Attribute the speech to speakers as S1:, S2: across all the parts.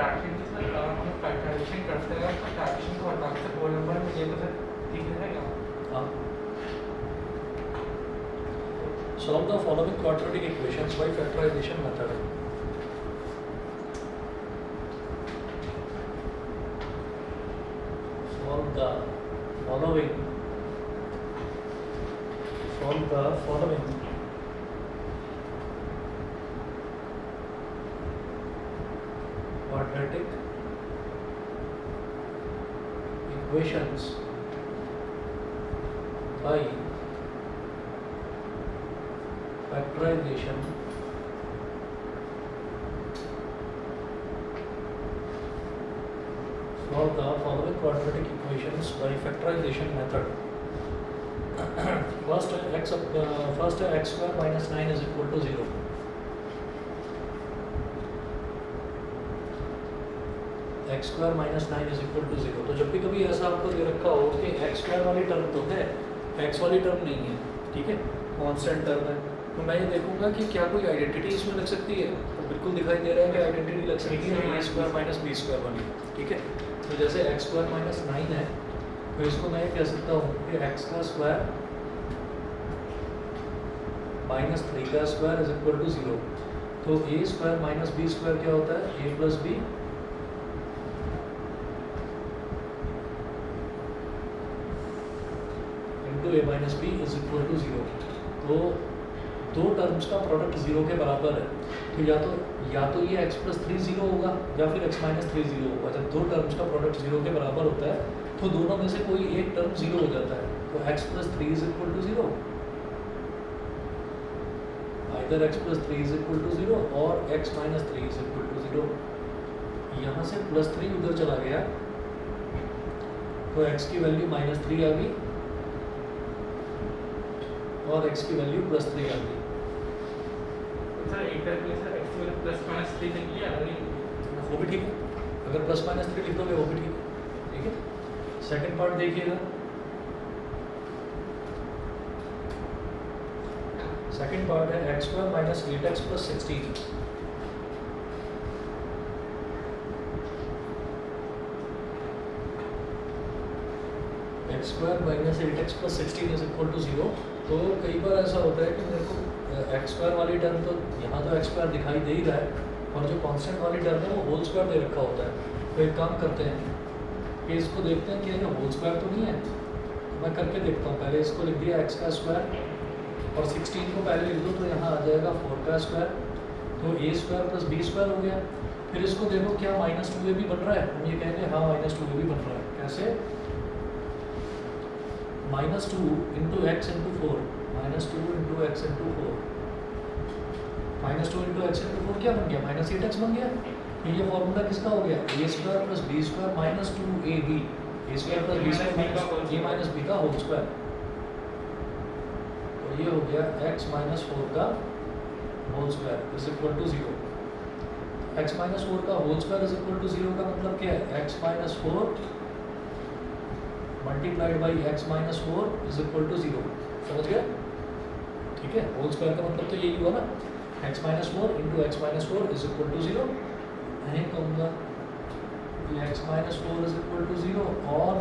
S1: Fraction की sir हम factorisation करते हैं तो फ्रैक्शन को हटा के होल नंबर में ये तो सर ठीक रहेगा।
S2: हाँ, solve the following quadratic equations by factorization method. Solve the following quadratic equations by factorization solve the following quadratic equations by factorization method. First x square minus 9 is equal to 0. x square minus 9 is equal to 0. तो जब भी कभी ऐसा आपको दे रखा हो कि x square वाली टर्म तो है, x वाली टर्म नहीं है, ठीक है, कांस्टेंट टर्म है, तो मैं ये देखूंगा कि क्या कोई आइडेंटिटी इसमें लग सकती है। तो बिल्कुल दिखाई दे रहा है कि आइडेंटिटी लग सकती है a square minus b square वाली, ठीक है। तो जैसे x स्क्वायर माइनस 9 है, तो इसको मैं ये कह सकता हूँ कि x का स्क्वायर माइनस 3 का स्क्वायर इज इक्वल टू 0। तो a square minus b square क्या होता है, a plus B into a minus b is equal to 0। तो दो टर्म्स का प्रोडक्ट 0 के बराबर है, तो या तो ये x प्लस 3 0 होगा या फिर x माइनस 3 0 होगा। जब दो टर्म्स का प्रोडक्ट 0 के बराबर होता है तो दोनों में से कोई एक टर्म 0 हो जाता है। तो x plus 3 is equal to 0, either x plus 3 is equal to 0 और x minus 3 is equal to 0। यहाँ से प्लस 3 उधर चला गया तो x की वैल्यू माइनस 3 आ गई और x की वैल्यू प्लस 3 आ गई।
S1: सर इंटर के सर x वाले प्लस माइनस 3 लिख लिया,
S2: वो भी ठीक है, अगर प्लस माइनस 3 लिख दोगे वो भी ठीक है, ठीक है। सेकंड पार्ट देखिएगा, सेकंड पार्ट है x square minus 8x plus 16। x square minus 8x plus 16 is equal to 0। तो कई बार ऐसा होता है कि मेरे को x स्क्वायर वाली टर्म तो यहाँ तो x स्क्वायर दिखाई दे ही रहा है और जो कांस्टेंट वाली टर्म है वो होल स्क्वायर दे रखा होता है। तो एक काम करते हैं कि इसको देखते हैं कि ये होल स्क्वायर तो नहीं है। मैं करके देखता हूँ, पहले इसको लिख दिया x का स्क्वायर और 16 को पहले लिख दो तो यहाँ आ जाएगा 4 का स्क्वायर, तो a square plus b square हो गया। फिर इसको देखो क्या माइनस 2a भी बन रहा है, हम ये कहेंगे हाँ माइनस 2a भी बन रहा है। कैसे, minus 2 into x into 4, minus 2 into x into 4, minus 2 into x into 4 क्या बन गया, माइनस 8x बन गया। ये फॉर्मूला किसका हो गया, a square plus b square minus 2ab, a square plus b square minus a minus b का होल स्क्वायर। तो ये हो गया x माइनस 4 का whole square is equal to 0। x minus 4 का whole square is equal to 0 का मतलब क्या है, x minus 4 multiplied by x minus 4 is equal to 0। समझ गया, ठीक है। होल स्क्वायर का मतलब तो यही हुआ ना, x minus 4 into x minus 4 is equal to 0। नहीं कहूँगा कि x minus 4 is equal to 0 और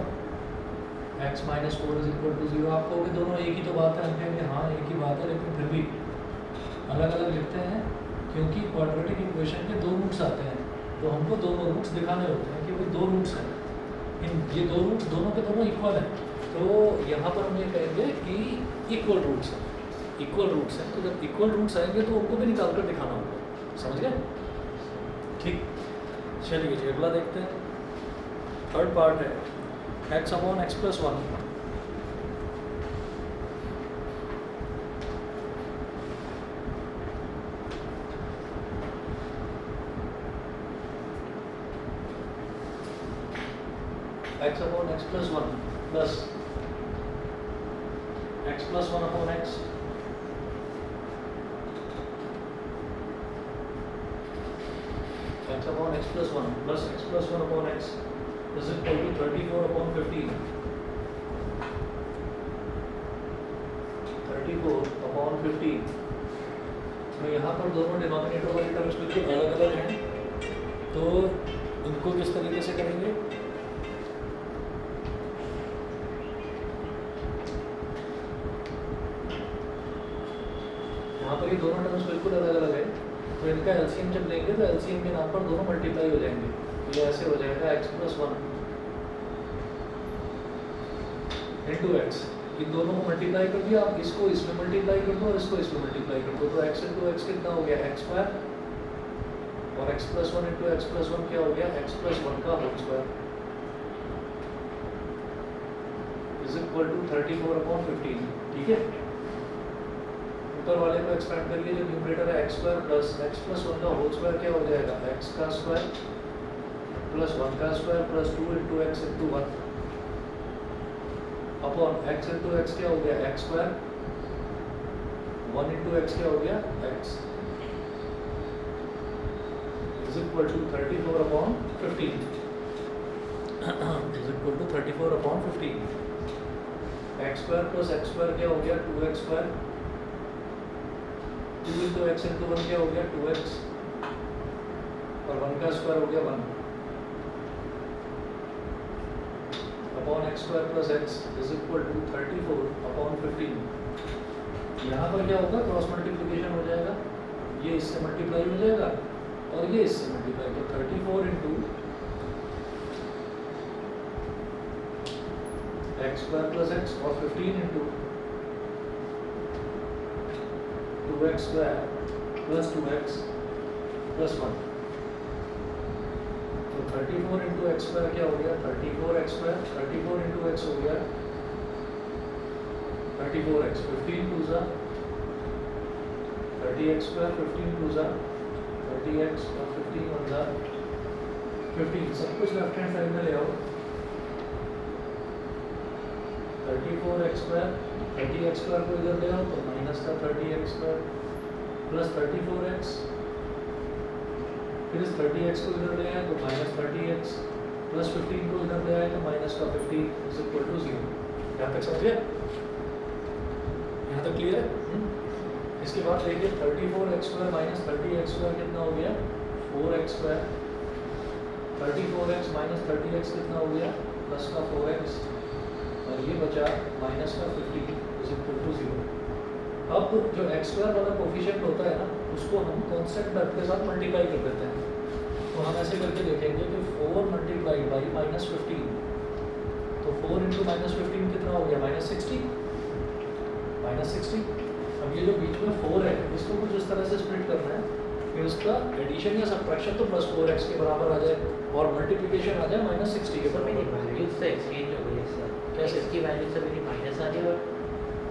S2: x minus 4 is equal to 0। आप कहोगे दोनों एक ही तो बात है, हम कहेंगे हाँ एक ही बात है, लेकिन फिर भी अलग अलग लिखते हैं क्योंकि क्वाड्रेटिक इक्वेशन के दो रूट्स आते हैं, तो हमको दोनों रूट्स दिखाने होते हैं कि भाई दो रूट्स हैं, ये दो रूट्स दोनों के दोनों इक्वल हैं। तो यहाँ पर हम ये कहेंगे कि इक्वल रूट्स हैं, इक्वल रूट्स हैं। तो जब इक्वल रूट्स आएंगे तो उनको भी निकाल कर दिखाना होगा, समझ गए, ठीक। चलिए जी अगला देखते हैं। थर्ड पार्ट है x upon x plus 1। x upon x plus 1 plus x plus 1 upon x x upon x plus 1 plus x plus 1 upon x is equal to 34 upon 15, 34 upon 15। तो यहाँ पर दोनों डिनोमिनेटर वाली टर्म्स बिल्कुल अलग अलग हैं, तो इनको किस तरीके से करेंगे? यहाँ पर ये दोनों टर्म्स बिल्कुल अलग अलग है, तो इनका एलसीएम जब लेंगे तो एलसीएम के नाम पर दोनों मल्टीप्लाई हो जाएंगे। ये ऐसे हो जाएगा x प्लस 1 इंटू एक्स, इन दोनों को मल्टीप्लाई कर दिया, आप इसको इसमें मल्टीप्लाई कर दो और इसको इसमें मल्टीप्लाई कर दो, तो x इंटू एक्स कितना हो गया x स्क्वायर, और x plus 1 into x plus 1 क्या हो गया x प्लस 1 का whole square is equal to 34/15। ठीक है, ऊपर वाले को एक्सपेंड करिए, जो न्यूमरेटर है x square plus x plus 1 का होल स्क्वायर क्या हो जाएगा x का स्क्वायर प्लस 1 का square plus 2 into x into 1 upon x into x क्या हो गया x स्क्वायर, 1 इंटू एक्स क्या हो गया x is equal to 34/15 is equal to 34/15। x square plus x square क्या हो गया 2x square, 2 into x into 1 क्या हो गया 2x, और 1 का स्क्वायर हो गया 1 upon x square plus x is equal to 34/15। यहाँ पर क्या होगा, क्रॉस मल्टीप्लिकेशन हो जाएगा, ये इससे मल्टीप्लाई हो जाएगा और ये इससे मल्टीप्लाई, तो 34 into x square plus x और 15 into 2x square plus 2x plus 1, तो 34 इंटू एक्स स्क्वायर क्या हो गया 34x स्क्वायर, 34 इंटू एक्स हो गया 34x, 15 टू ज़ा 30x स्क्वायर, 15 टू ज़ा 30x और 15 वन ज़ा 15, सब कुछ लेफ्ट हैंड साइड में ले आओ। 34x स्क्वायर, 30x स्क्वायर को इधर ले आओ तो माइनस का 30x स्क्वायर प्लस 34x, फिर इस 30x को इधर ले आए तो माइनस 30x प्लस 15 को इधर ले आए तो माइनस का 15 इज इक्वल टू 0। यहाँ तक समझ गए? यहाँ तक क्लियर है? इसके बाद देखिए 34x square minus 30x square कितना हो गया 4x square, 34x minus 30x कितना हो गया प्लस का 4x, और ये बचा माइनस का 15 इज इक्वल टू 0। अब जो x स्क्वायर वाला कोफिशिएंट होता है ना, उसको हम कांस्टेंट टर्म के साथ मल्टीप्लाई कर देते हैं, तो हम ऐसे करके देखेंगे कि 4 मल्टीप्लाइड बाई माइनस 15, तो 4 इंटू माइनस 15 कितना हो गया माइनस 60, माइनस 60। अब ये जो बीच में 4 है इसको कुछ इस तरह से स्प्लिट करना है, फिर उसका एडिशन या सब्ट्रैक्शन तो प्लस 4x के बराबर आ जाए और मल्टीप्लिकेशन आ जाए माइनस 60 के बराबर।
S3: वैल्यूज तो एक्सचेंज हो गई सर,
S2: कैसे?
S3: इसकी वैल्यू से मेरी माइनस आ रही है और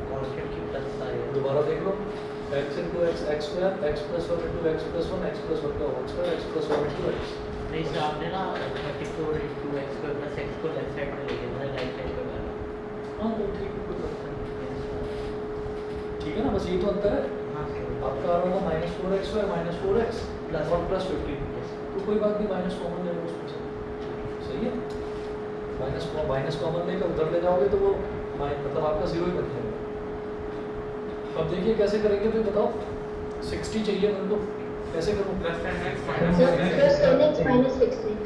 S3: कांस्टेंट की प्लस आ रही है।
S2: दोबारा देख लो, x into x x square, x plus 1 into x plus 1, x plus 1 का whole square, x plus 1 into x.
S3: नहीं सर, आपने ना 34 into x square plus x को लेफ्ट साइड में ले लिया, मतलब राइट साइड पे डाला।
S2: हाँ तो ठीक है, कोई बात नहीं, ठीक है ना, बस ये तो अंतर है।
S3: हाँ सर,
S2: आपका आ रहा होगा minus 4x square minus 4x
S3: plus
S2: और प्लस 15, तो कोई बात नहीं, माइनस कॉमन ले लो उसमें से, सही है। माइनस कॉमन लेकर उधर ले जाओगे तो वो मतलब आपका 0 ही बन जाएगा। अब देखिए कैसे करेंगे, तो बताओ 60 चाहिए मेरे को, कैसे करूँ?
S1: Plus 10x
S4: So,
S1: minus
S4: plus 10x minus 6x.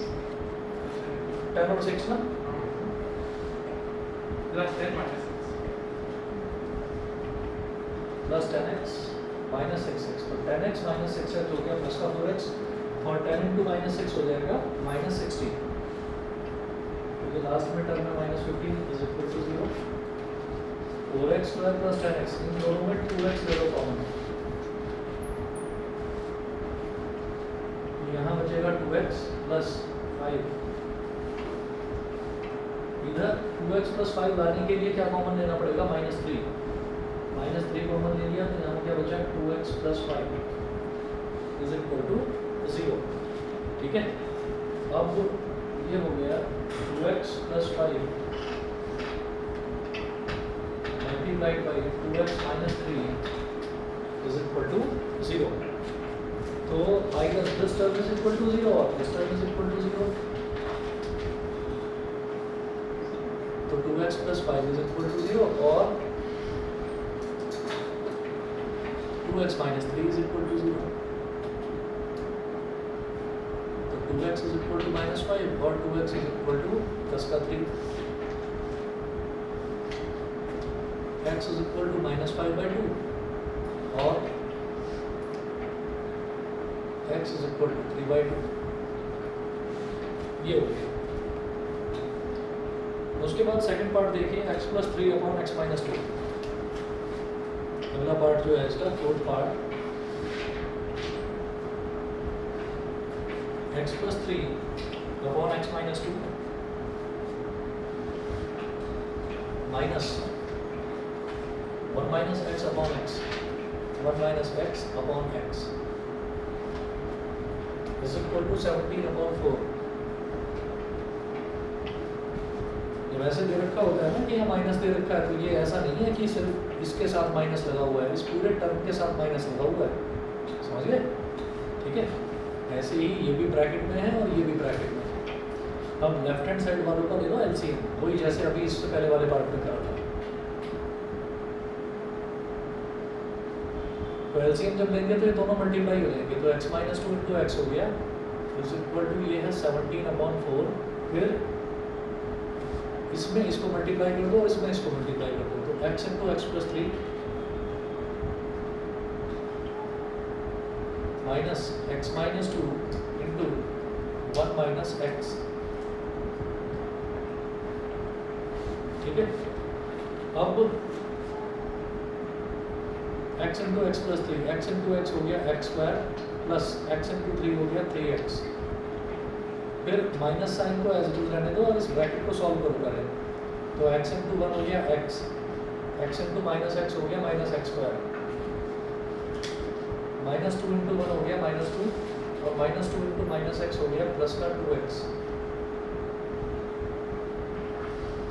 S2: 10 और 6 ना,
S1: plus 10 minus 6
S2: plus 10x minus 6x, तो 10x माइनस 6x हो गया प्लस का 4x, और 10 इंटू माइनस 6 हो जाएगा माइनस 60, तो ये लास्ट में टर्म है minus 15 is equal to 0। 4x square plus 10x, इन दोनों में 2x ले लो कॉमन, यहाँ बचेगा 2x प्लस 5, इधर 2x प्लस 5 लाने के लिए क्या कॉमन लेना पड़ेगा माइनस 3, माइनस 3 कॉमन ले लिया तो यहाँ क्या बचा 2x plus 5 is equal to 0। ठीक है, अब ये हो गया 2x plus 5 multiplied by 2x minus 3 is equal to 0। तो minus this term is equal to 0 और this term is equal to 0, तो 2x plus 5 is equal to 0 और 2x minus 3 is equal to 0, तो 2x इज इक्वल टू -5 और 2x is equal to 10⁵ x is equal to -5/2 और x is equal to 3/2। ये हो गया। उसके बाद सेकंड पार्ट देखिए x + 3/x-2। अगला पार्ट जो है इसका fourth part x + 3/x-2 minus 1 - x/x 1 - x/x is equal to 17/4। ये वैसे दे रखा होता है ना कि यहाँ माइनस दे रखा है, तो ये ऐसा नहीं है कि सिर्फ इसके साथ माइनस लगा हुआ है, इस पूरे टर्म के साथ माइनस लगा हुआ है। समझ गए? ठीक है, ऐसे ही ये भी ब्रैकेट में है और ये भी ब्रैकेट में है। अब लेफ्ट हैंड साइड वालों का ले लो एलसीएम, वही जैसे अभी इससे पहले वाले पार्ट में करा था। तो एलसीएम जब लेंगे तो ये दोनों मल्टीप्लाई हो जाएंगे, तो x - 2 × x हो गया इज इक्वल टू ये है 17/4। फिर इसमें इसको मल्टीप्लाई कर दो और इसमें इसको मल्टीप्लाई कर दो, तो x × x + 3 minus x - 2 into 1 - x। ठीक है, अब x × x + 3, x × x हो गया x² प्लस x × 3 हो गया 3x। फिर माइनस साइन को एज इट इज रहने दो और इस ब्रैकेट को सॉल्व करो करें, तो x × 1 हो गया x, x × -x हो गया -x², -2 × 1 हो गया -2 और -2 × -x हो गया +2x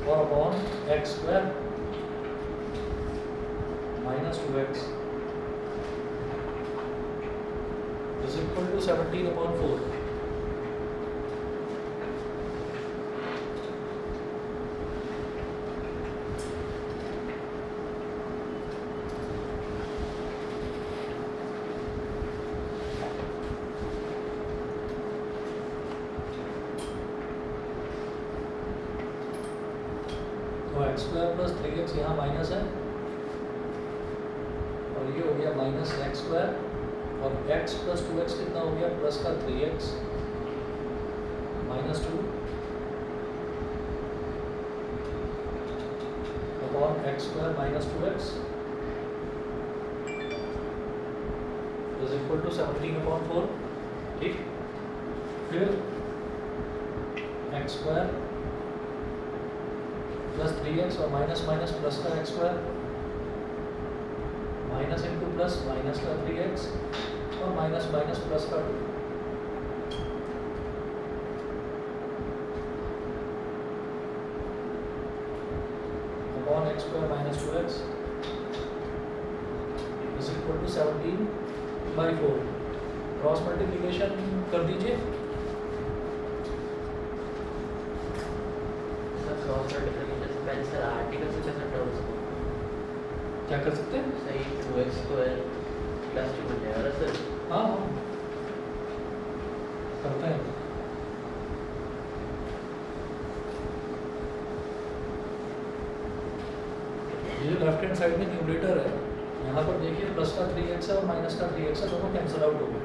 S2: और upon x² -2x is equal to 17/4। तो x² + 3x यहाँ माइनस है और ये हो गया -x² और x + 2x कितना हो गया +3x -2 upon x² -2x is equal to 17/4। ठीक, फिर x² + 3x और माइनस माइनस प्लस का x² minus into plus minus का 3x और माइनस माइनस प्लस का 2। Upon x² - 2x is equal to 17/4। Cross multiplication कर दीजिए।
S3: क्रॉस मल्टीप्लिकेशन से पहले सर आर्टिकल से कैसे टर्म्स को
S2: क्या कर सकते हैं?
S3: सही 2x² + 2 बन जाएगा ना सर?
S2: हाँ हाँ करते हैं। ये जो लेफ्ट हैंड साइड में न्यूमरेटर है, यहाँ पर देखिए प्लस का 3x है और माइनस का 3x है, दोनों कैंसिल आउट हो गए।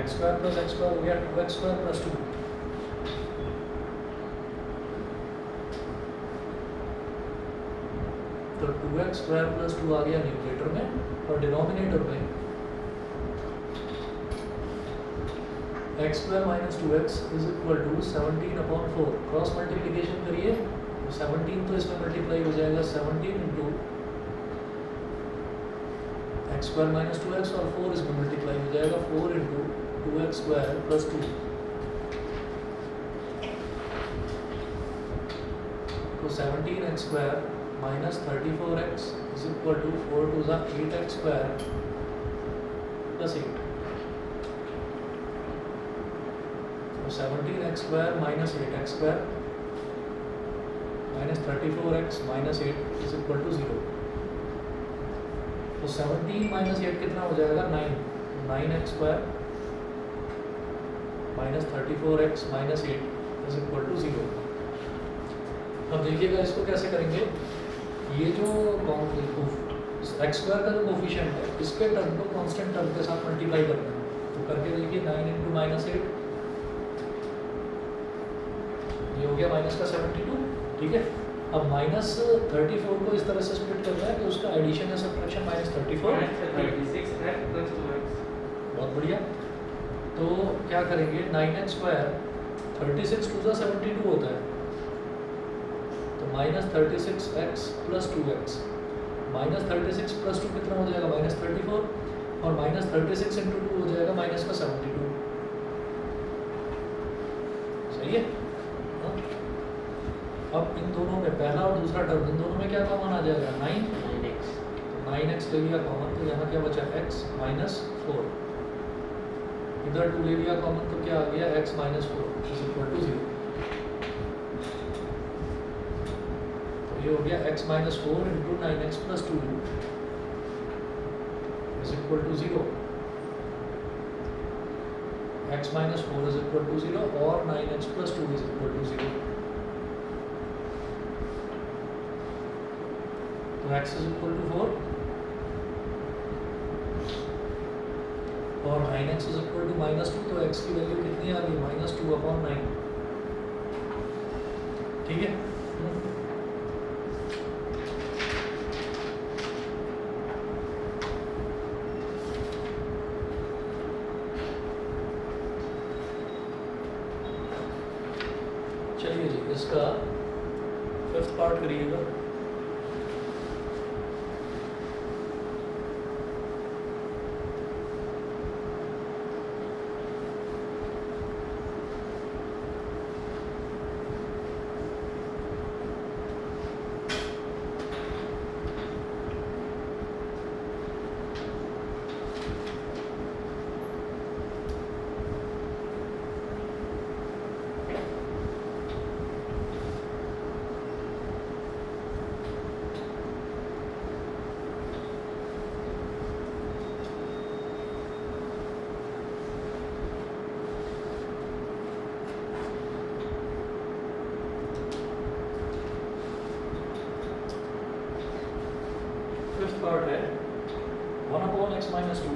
S2: x² + x² हो गया 2x² + 2। तो 2x² + 2 आ गया न्यूमरेटर में और डिनोमिनेटर में x² - 2x is equal to 17/4। Cross multiplication करिए, 17 तो इसमें मल्टीप्लाई हो जाएगा 17 इंटू x² - 2x और 4 इसमें मल्टीप्लाई हो जाएगा 4 इंटू 2x² + 2। तो 17x² minus 34x is equal to 4 to the 8x² plus 8। So 17x² minus 8x² minus 34x minus 8 is equal to 0। तो 17 minus 8 कितना हो जाएगा 9, 9x² minus 34x minus 8 is equal to 0। अब देखिएगा इसको कैसे करेंगे, ये जो एक्स स्क्वायर का जो कोफिशिएंट है इसके टर्म को कांस्टेंट टर्म के साथ मल्टीप्लाई करना है। तो करके देखिए 9 इंटू माइनस 8, ये हो गया माइनस का 72, ठीक है। अब माइनस 34 को इस तरह से स्प्लिट करना है कि उसका एडिशन या subtraction minus 34,
S1: 36x plus 2x।
S2: बहुत बढ़िया। तो क्या करेंगे, 9x स्क्वायर 36 टू 72 होता है, तो minus 36x plus 2x, minus 36 plus 2 कितना हो जाएगा, माइनस 34, और माइनस 36 इंटू 2 हो जाएगा माइनस का 72। सही है। हाँ? अब इन दोनों में पहला और दूसरा टर्म, इन दोनों में क्या कॉमन आ जाएगा,
S3: 9x
S2: 9x ले लिया कॉमन, तो यहाँ क्या बचा x माइनस 4, इधर 2 ले लिया कॉमन, तो क्या आ गया x minus 4 is equal to 0। तो ये हो गया x minus 4 into 9x plus 2 is equal to 0। x minus 4 is equal to 0 और 9x plus 2 is equal to 0। तो x इज इक्वल टू 4 और 9x is equal to minus 2, तो x की value कितनी आ गई, माइनस 2/9, ठीक है। चलिए जी, इसका 5th पार्ट करिएगा। फिफ्थ पार्ट है 1/x minus 2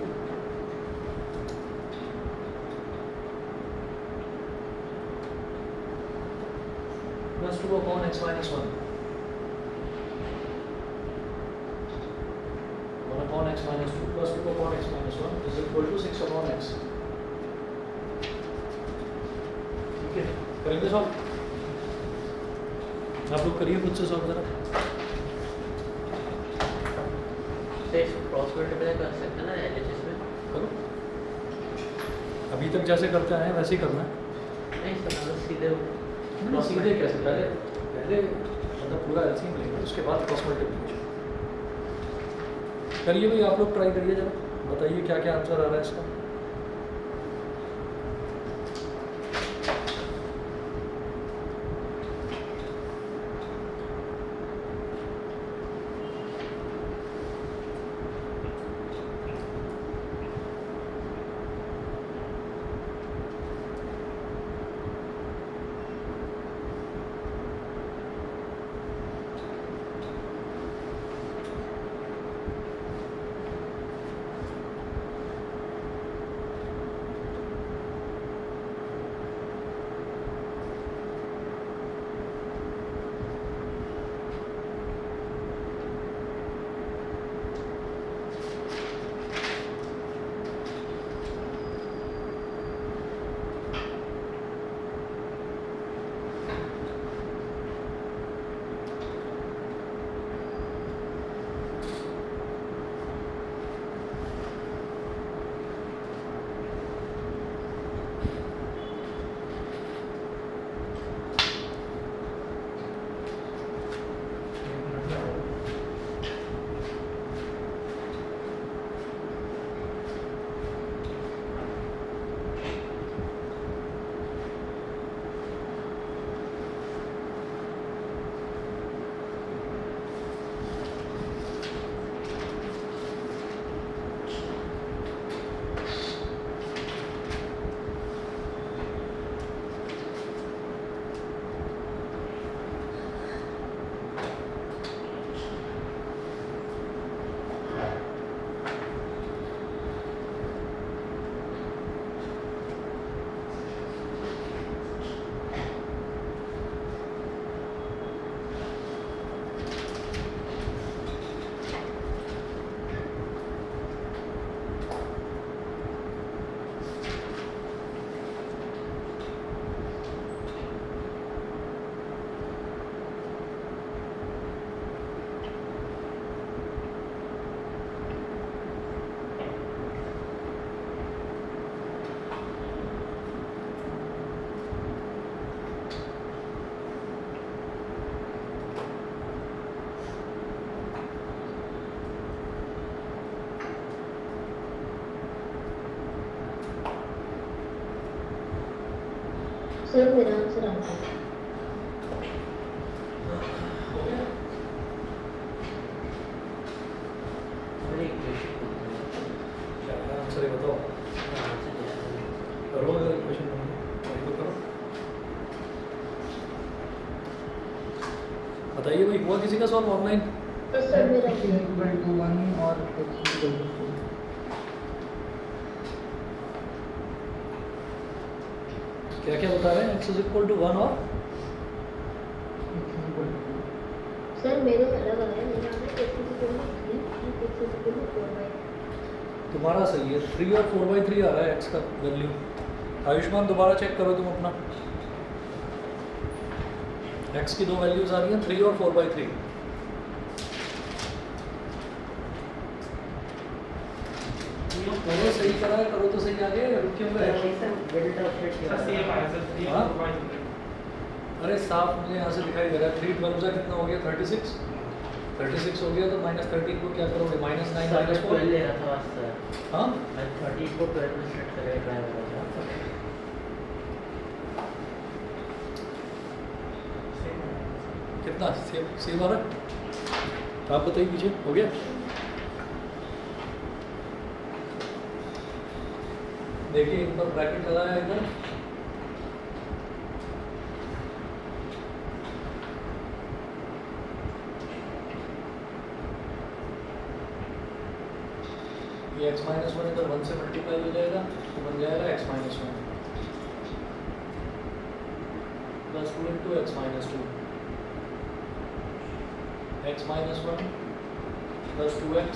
S2: plus 2/x minus 1, 1/x minus 2 plus 2/x minus 1 is equal to 6/x। ठीक है, करेंगे सॉल्व, आप लोग करिए खुद से सॉल्व जरा।
S3: क्रॉस मल्टीप्लाई कर सकते हैं ना एलएचएस में,
S2: करो, अभी तक जैसे करते आए हैं वैसे ही करना है।
S3: नहीं सर, मतलब सीधे
S2: सीधे कैसे, पहले मतलब पूरा एलसीएम लेंगे, उसके बाद क्रॉस मल्टीप्लिकेशन करिए। भाई आप लोग ट्राई करिए जरा, बताइए क्या क्या आंसर आ रहा है इसका।
S4: सर मेरा आंसर आ गया।
S2: हो गया?
S3: मेरे इक्वेशन
S2: क्या आंसर है बताओ। करो अगर क्वेश्चन तो करो। बताइए भाई, हुआ किसी का सॉल्व ऑनलाइन?
S4: सर मेरा
S1: x equal to 1 और x equal to 4।
S2: क्या क्या बता रहे हैं? x इज इक्वल टू 1 और
S1: x equal to 2।
S4: सर मेरे अलग आया, मेरा आया x is equal to 3 and x is equal to 4/3।
S2: तुम्हारा सही है, 3 और 4/3 आ रहा है x का वैल्यू। आयुष्मान दोबारा चेक करो तुम अपना। x की दो वैल्यूज आ रही हैं, 3 और 4/3। करो सही करा है, करो तो सही आगे रुक क्यों गए?
S3: बिल्ड अप
S1: सर सेम आया सर 3
S2: हाँ?
S1: 4/3।
S2: अरे साफ मुझे यहाँ से दिखाई दे रहा है। 3 12 का कितना हो गया? 36। 36 हो गया तो -13 को क्या करोगे? -9 -4।
S3: ले रहा था सर,
S2: हाँ
S3: मैं 30 को 12 में सेट करके ट्राई कर रहा था।
S2: कितना सेम आ रहा है? आप बताइए पीछे हो गया? देखिए इन पर ब्रैकेट लगाया इधर। ये x माइनस 1 इधर 1 से मल्टीप्लाई हो जाएगा तो बन जाएगा x minus 1 plus 2 into x minus 2। x minus 1 plus 2x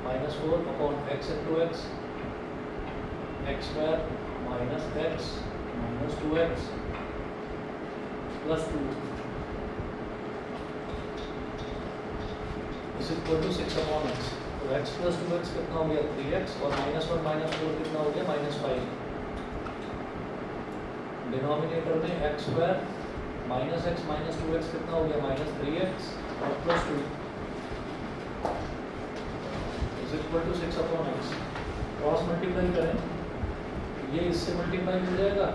S2: minus 4 upon x into x, x square minus x minus 2x plus 2 is equal to 6 upon x। तो x प्लस 2x कितना हो गया? 3x और -1 -4 कितना हो गया? -5। Denominator में x square minus x minus 2x कितना हो गया? -3x और plus 2 is equal to 6 upon x। Cross multiply करें, ये इससे मल्टीप्लाई हो जाएगा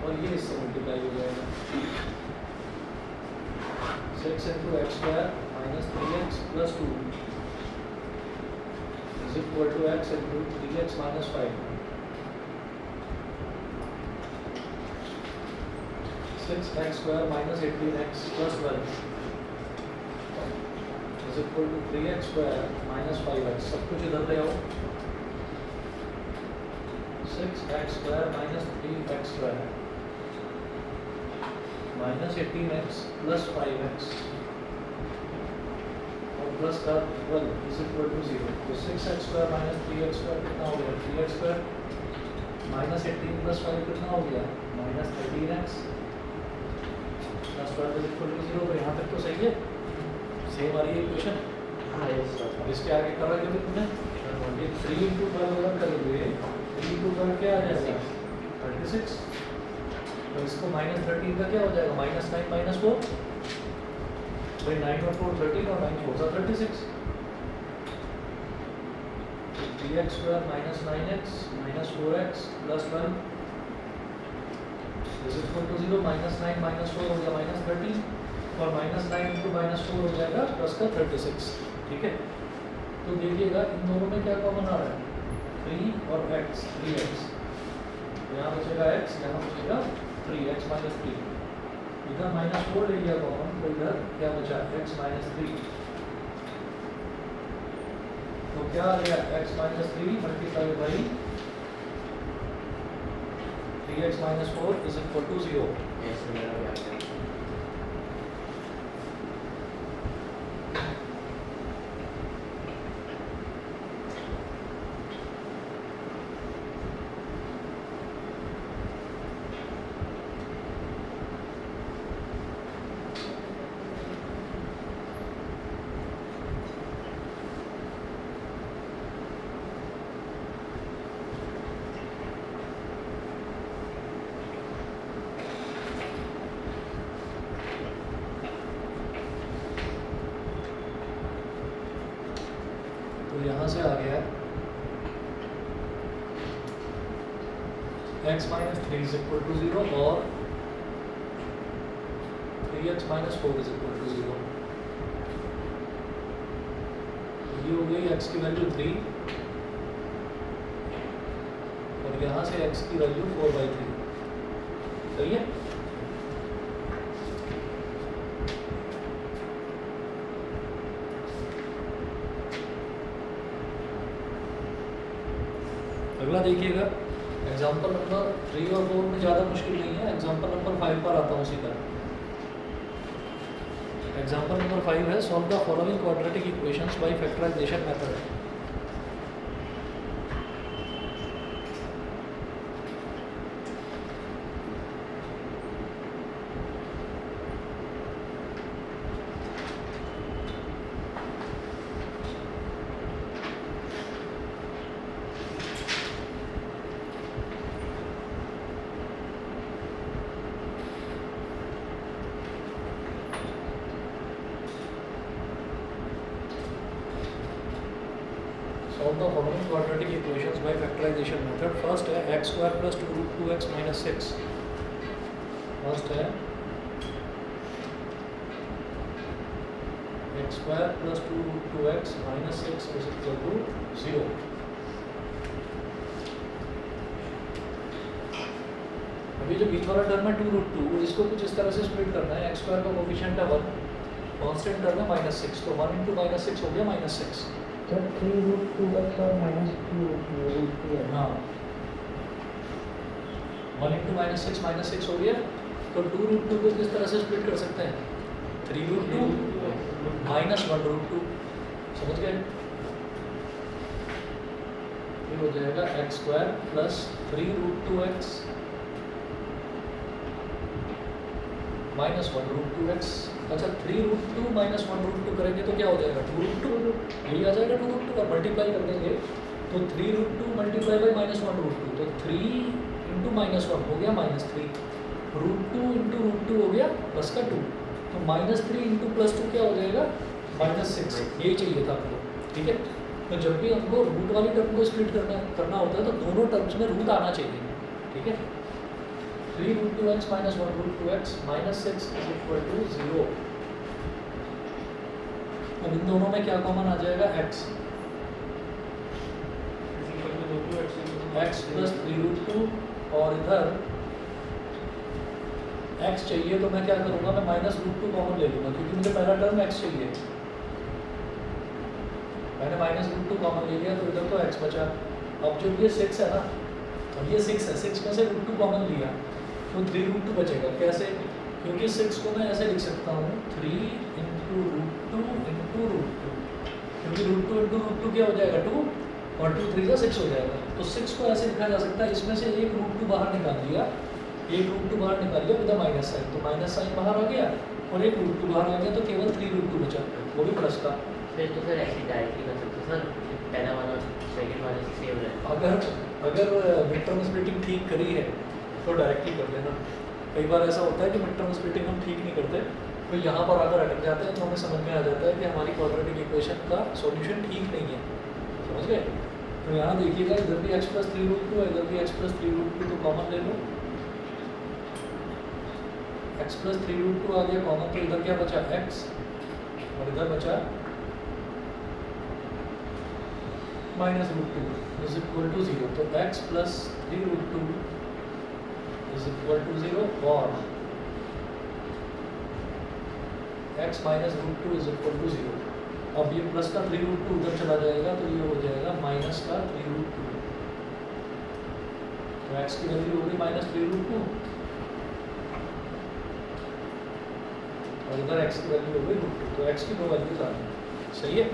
S2: और ये इससे मल्टीप्लाई हो जाएगा। 6 into x square minus 3x plus 2 is equal to x into 3x minus 5। 6x square minus 18x plus 12 is equal to 3x square minus 5x। सब कुछ इधर ले आओ। 6x square minus 3x square minus 18x plus 5x और plus का 12 is equal to 0। तो 6x square minus 3x square कितना हो गया? 3x स्क्वायर माइनस 18 प्लस 5 कितना हो गया? Minus 13x plus 12 is equal to 0। तो यहाँ तक तो सही है, सेम आ रही है इक्वेशन।
S3: हाँ यस सर।
S2: अब इसके आगे कर रहे थे तुमने 3 इंटू 12 अगर करोगे 3 इंटू 12 क्या आ जाएगा? 36। तो इसको -13 का क्या हो जाएगा? -9 -4। भाई 9 और 4 13 और 9 4 36। 3x square minus 9x minus 4x plus 12 is equal to 0। -9 -4 हो गया -13 और -9 इंटू -4 हो जाएगा प्लस का 36। ठीक है, तो देखिएगा इन दोनों में क्या कॉमन आ रहा है? 3 और x, 3x। यहाँ बचेगा x, यहाँ बचेगा 3x माइनस 3। इधर -4 ले लिया कॉमन, तो इधर क्या बचा? x minus 3। तो क्या आ गया? x minus 3 multiply by 3x minus 4 is equal to 0।
S3: Yes sir, मेरा भी आ गया।
S2: तो यहाँ से आ गया x minus 3 is equal to 0 और 3x minus 4 is equal to 0। ये हो गई x की वैल्यू 3 और यहाँ से x की वैल्यू 4/3। सही है। अगला देखिएगा, एग्जाम्पल नंबर 3 और 4 में ज़्यादा मुश्किल नहीं है। एग्जाम्पल नंबर 5 पर आता हूँ सीधा। एग्जाम्पल नंबर 5 है solve the following quadratic equations by factorisation method. Solve the following quadratic equations by factorization method. First है x square plus 2 root 2x minus 6. First है x square plus 2 root 2x minus 6 is equal to 0. अभी जो बीच वाला term है 2 root 2, इसको कुछ इस तरह से स्प्लिट करना है। x square का कोफिशिएंट है 1, कांस्टेंट टर्म है -6, तो 1 into -6 हो गया -6।
S5: जब 3 रूट 2x और -2 रूट 2 है।
S2: हाँ, 1 into -6 हो गया। तो 2 root 2 को किस तरह से स्प्लिट कर सकते हैं? 3 root 2 minus 1 root 2। समझ गए? ये हो जाएगा x square plus 3 root 2x minus 1 root 2x। अच्छा, 3 root 2 minus 1 root 2 करेंगे तो क्या हो जाएगा? 2 root 2। यही आ जाएगा 2 root 2 का मल्टीप्लाई कर देंगे तो 3 root 2 मल्टीप्लाई बाई -1 root 2, तो 3 इंटू -1 हो गया -3, root 2 इंटू root 2 हो गया प्लस का 2, तो -3 इंटू प्लस 2 क्या हो जाएगा? -6। यही चाहिए था आपको। ठीक है, तो जब भी हमको रूट वाली टर्म को स्प्लिट करना होता है तो दोनों टर्म्स में रूट आना चाहिए। ठीक है, 3 root 2x minus 1 root 2x minus 6 is equal to 0। अब इन दोनों में क्या कॉमन आ जाएगा? x plus 3 root 2, और इधर x चाहिए तो मैं क्या करूँगा? मैं -√2 कॉमन ले लूँगा क्योंकि मुझे पहला टर्म x चाहिए। मैंने -√2 कॉमन ले लिया तो इधर तो x बचा। अब जब ये 6 है ना, अब ये 6 है, 6 में से √2 कॉमन लिया तो 3 root 2 बचेगा। कैसे? क्योंकि 6 को मैं ऐसे लिख सकता हूँ 3 into √2 into √2, क्योंकि √2 into √2 क्या हो जाएगा? 2, और 2 3 6 हो जाएगा। तो 6 को ऐसे लिखा जा सकता है, इसमें से एक √2 बाहर निकाल लिया, एक √2 बाहर निकाल लिया विद माइनस साइन, तो माइनस साइन बाहर आ गया और एक √2 बाहर आ गया, तो केवल 3 √2 बचा, वो भी प्लस का।
S3: फिर तो सर ऐसे डायरेक्टली कर सकते सर, पहला वाला सेकंड वाले से सेम रहे।
S2: अगर मिड टर्म स्प्लिटिंग ठीक करी है तो डायरेक्टली कर लेना। कई बार ऐसा होता है कि मिड टर्म स्प्लिटिंग हम ठीक नहीं करते, तो यहाँ पर आकर अटक जाते हैं, तो हमें समझ में आ जाता है कि हमारी क्वाड्रेटिक इक्वेशन का सॉल्यूशन ठीक नहीं है। समझ गए? तो यहाँ देखिएगा, इधर भी x plus 3 root 2 है, इधर भी x plus 3 root 2, तो कॉमन ले लो। x plus 3 root 2 आ गया कॉमन, तो इधर क्या बचा? x, और इधर बचा -√2 is equal to 0। तो x plus 3 root 2 is equal to 0 और x minus √2 is equal to 0। अब ये प्लस का 3 root 2 उधर चला जाएगा तो ये हो जाएगा माइनस का 3 root 2। तो x की वैल्यू होगी -3 root 2 और इधर x की वैल्यू होगी √2, तो x की दो वैल्यूज आ गई। सही है।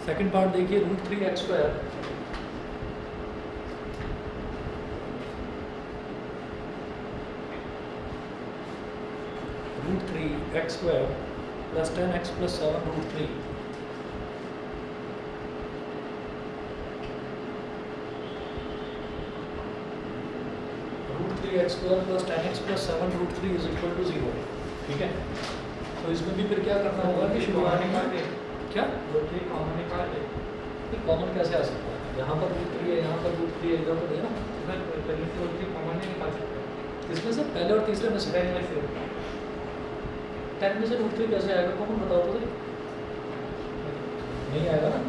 S2: सेकंड पार्ट देखिए, √3x²। √3x² plus 10x plus 7 √3। √3x² plus 10x plus 7 √3 is equal to 0। ठीक है, तो इसमें भी फिर क्या करना होगा कि शुरुआत में क्या
S1: कॉमन निकाल ले।
S2: कि कॉमन कैसे आ सकता है। यहाँ पर रूट 3 है, यहाँ पर रूट 3 है, इधर तो नहीं है ना।
S1: सर पहले से रूट 3 कॉमन नहीं निकाल सकते।
S2: इसमें से पहले और तीसरे में से
S1: 10 में से
S2: 10 में से रूट 3 कैसे आएगा कॉमन, बताओ तो सही। नहीं आएगा ना।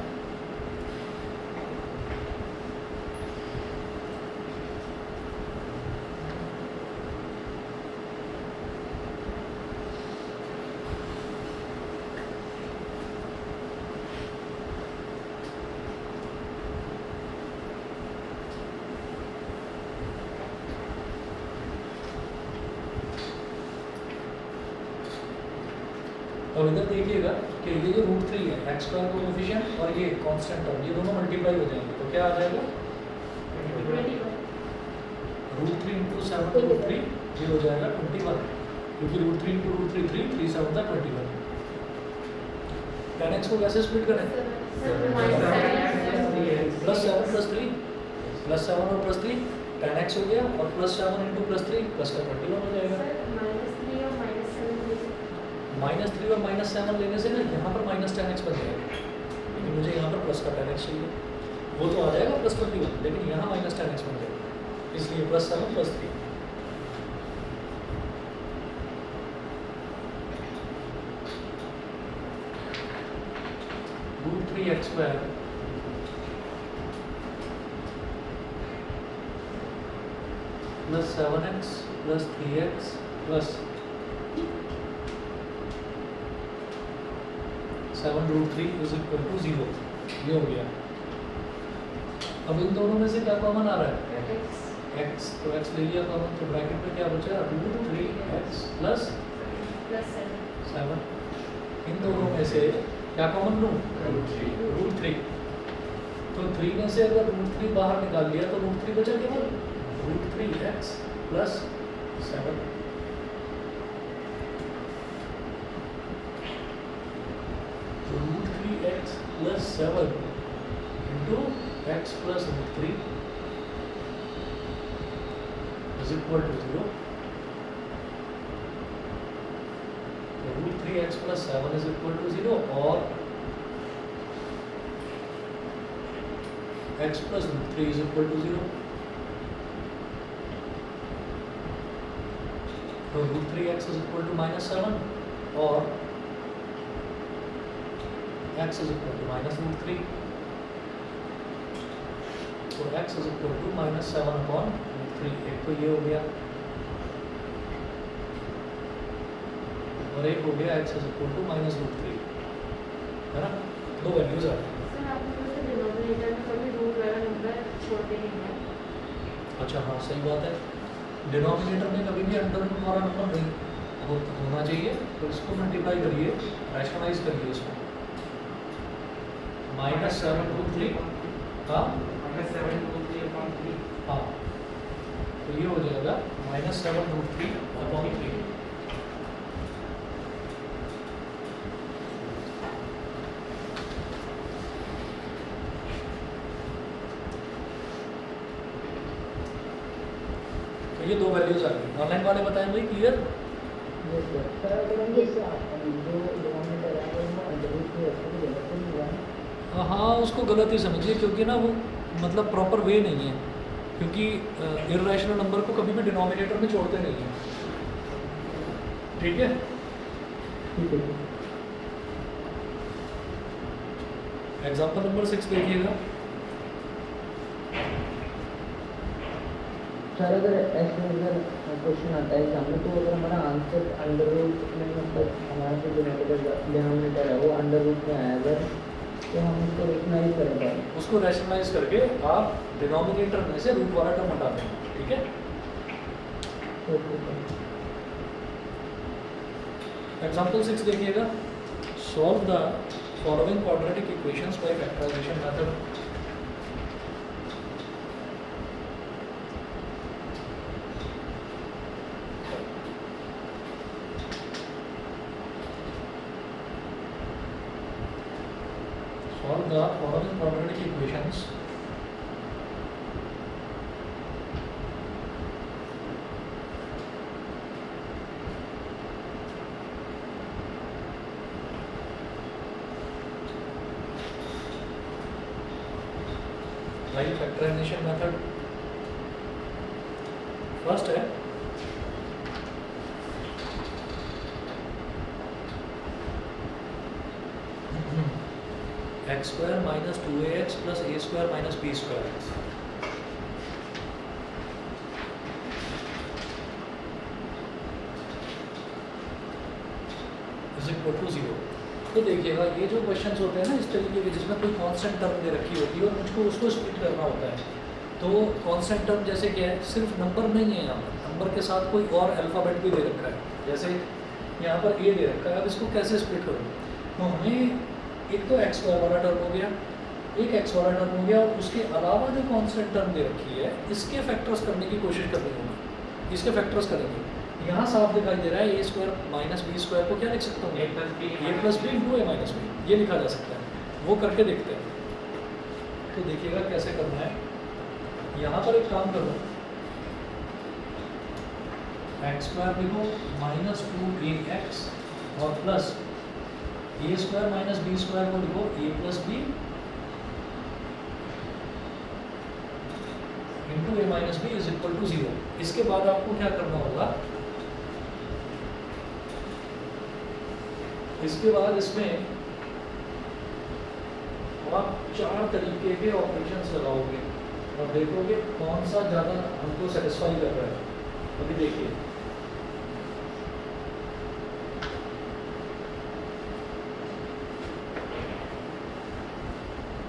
S2: अब इधर देखिएगा कि ये जो रूट 3 है एक्स स्क्वायर का कोएफिशिएंट और ये कांस्टेंट टर्म, ये दोनों मल्टीप्लाई हो जाएंगे तो क्या आ जाएगा, रूट 3 इंटू 7 रूट 3 ये हो जाएगा 21, क्योंकि रूट 3 इंटू रूट 3 3 3 7 था 21। 10x को कैसे स्प्लिट करें, प्लस 7 प्लस 3 प्लस 7 और प्लस 3 10x हो गया और प्लस 7 इंटू प्लस 3 प्लस का 21 हो जाएगा। -3 और -7 लेने से ना यहाँ पर -10x बन जाएगा, लेकिन मुझे यहाँ पर प्लस का 10x चाहिए, वो तो आ जाएगा प्लस 21, लेकिन यहाँ -10x बन जाएगा, इसलिए plus 7 plus 3। Root 3x square plus 7x plus 3x plus 7 root 3 is equal to 0, ये हो गया। अब इन दोनों में से क्या कॉमन आ रहा है, x, तो x ले लिया कॉमन, तो ब्रैकेट में क्या बचा, रूट 3x प्लस 7। इन दोनों में से क्या कॉमन लूँ, रूट 3, तो 3 में से अगर रूट 3 बाहर निकाल लिया तो रूट 3 बचा केवल root 3x plus 7। Root 3x plus 7 into x plus root 3 is equal to 0। Root 3x plus 7 is equal to 0 और x plus root 3 is equal to 0। तो root 3x is equal to -7 और x is equal to minus root 3, तो x is equal to -7 upon root 3। एक तो ये हो गया और एक हो गया x is equal to minus root 3, है ना, दो वैल्यूज आ गई। अच्छा हाँ सही बात है, डिनोमिनेटर में कभी भी अंडर रूट वाला नंबर नहीं होना चाहिए, तो इसको मल्टीप्लाई करिए, रैशनलाइज करिए इसको, -7 रूट 3, हाँ
S1: -7 रूट 3 अपॉन 3,
S2: हाँ, तो ये हो जाएगा -7 रूट 3 अपॉन 3। तो ये दो वैल्यूज आ गई। ऑनलाइन वाले बताएं भाई, क्लियर।
S5: Yes, sir. सर अगर हम जैसे जो डिनोमिनेटर है वो अंडर रूट में रखते हैं गलत नहीं हुआ है।
S2: हाँ उसको गलत ही समझिए, क्योंकि ना वो मतलब प्रॉपर वे नहीं है, क्योंकि इर्रेशनल नंबर को कभी भी डिनोमिनेटर में छोड़ते नहीं हैं, ठीक है।
S5: ठीक है।
S2: एग्जाम्पल नंबर 6 देखिएगा।
S5: सर अगर ऐसे अगर क्वेश्चन आता है एग्जाम में, तो अगर हमारा आंसर अंडर रूट में मतलब हमारा जो डिनोमिनेटर है वो अंडर रूट में आया अगर, तो हम उसको रेशनलाइज करेंगे,
S2: उसको रैशनलाइज करके आप डिनोमिनेटर में से रूट वाला टर्म हटा दें, ठीक है। एग्जाम्पल 6 देखिएगा। Solve the following quadratic equations by factorisation method. Solve the following quadratic equations by factorisation method first है x square minus 2ax plus a square minus b square is equal to 0। तो देखिएगा ये जो questions होते हैं ना इस तरीके के जिसमें कोई कांस्टेंट टर्म दे रखी होती है और मुझको उसको स्प्लिट करना होता है। तो कांस्टेंट टर्म जैसे क्या है, सिर्फ नंबर नहीं है, यहाँ पर नंबर के साथ कोई और अल्फ़ाबेट भी दे रखा है। जैसे यहाँ पर ए दे रखा है, अब इसको कैसे स्प्लिट करूँ? तो हमें एक तो एक्स वाला टर्म हो गया, एक एक्स वाला टर्म हो गया, और उसके अलावा जो कांस्टेंट टर्म दे रखी है इसके फैक्टर्स करने की कोशिश करनी होगी। इसके फैक्टर्स करेंगे। यहाँ साफ दिखाई दे रहा है ए स्क्वायर माइनस बी स्क्वायर को क्या लिख सकता हूँ? ए प्लस बी इंटू ए माइनस बी, ये लिखा जा सकता है। वो करके देखते हैं। तो देखिएगा कैसे करना है। यहाँ पर एक काम करो, एक्स स्क्वायर लिखो माइनस 2ax और plus a square minus b square को लिखो a plus B into A minus b is equal to 0। इसके बाद आपको क्या करना होगा, इसके बाद इसमें आप 4 तरीके के ऑपरेशंस लगाओगे और देखोगे कौन सा ज़्यादा हमको सेटिस्फाई कर रहा है। अभी देखिए,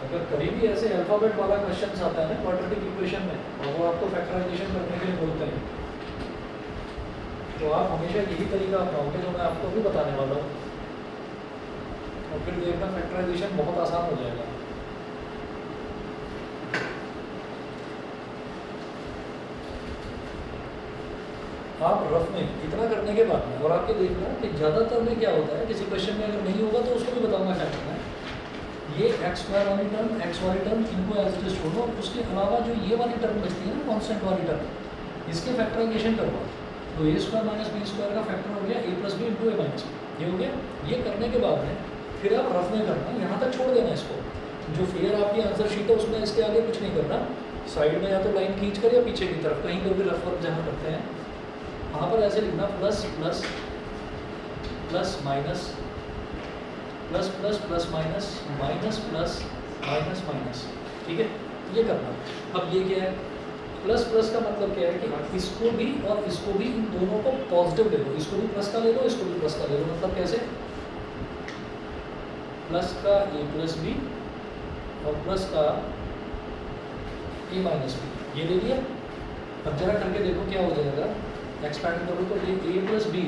S2: अगर कभी भी ऐसे अल्फ़ाबेट वाला क्वेश्चन आता है ना क्वाड्रेटिक इक्वेशन में, और वो आपको फैक्टराइजेशन करने के लिए बोलते हैं, तो आप हमेशा यही तरीका अपनाओगे जो मैं आपको भी बताने वाला हूँ, और फिर देखना फैक्टराइजेशन बहुत आसान हो जाएगा। आप रफ में इतना करने के बाद में, और आपके देखना कि ज़्यादातर में क्या होता है, किसी क्वेश्चन में अगर नहीं होगा तो उसको भी बताऊंगा क्या करना है। ये एक्स स्क्वायर वाली टर्म, एक्स वाली टर्म, इनको एज इट इज छोड़ो। उसके अलावा जो ये वाली टर्म बचती है ना कांस्टेंट वाली टर्म, इसके फैक्टराइजेशन करवाओ। तो ए स्क्वायर माइनस बी स्क्वायर का फैक्टर हो गया A plus B into A minus b, ये हो गया। ये करने के बाद में फिर आप रफ में करना, यहाँ तक छोड़ देना इसको। जो फिगर आपकी आंसर शीट है उसमें इसके आगे कुछ नहीं करना। साइड में या तो लाइन खींच कर या पीछे की तरफ कहीं पर भी रफ वर्क जहाँ करते हैं वहाँ पर ऐसे लिखना plus plus plus minus plus plus plus minus minus plus minus minus, ठीक है, ये करना। अब ये क्या है, प्लस प्लस का मतलब क्या है कि इसको भी और इसको भी, इन दोनों को पॉजिटिव ले लो। इसको भी प्लस का ले लो, इसको भी प्लस का ले लो। मतलब कैसे, प्लस का ए प्लस बी और प्लस का ए माइनस बी, ये ले लिया। अब जरा करके देखो क्या हो जाएगा, एक्सपैंड करो तो ये a plus b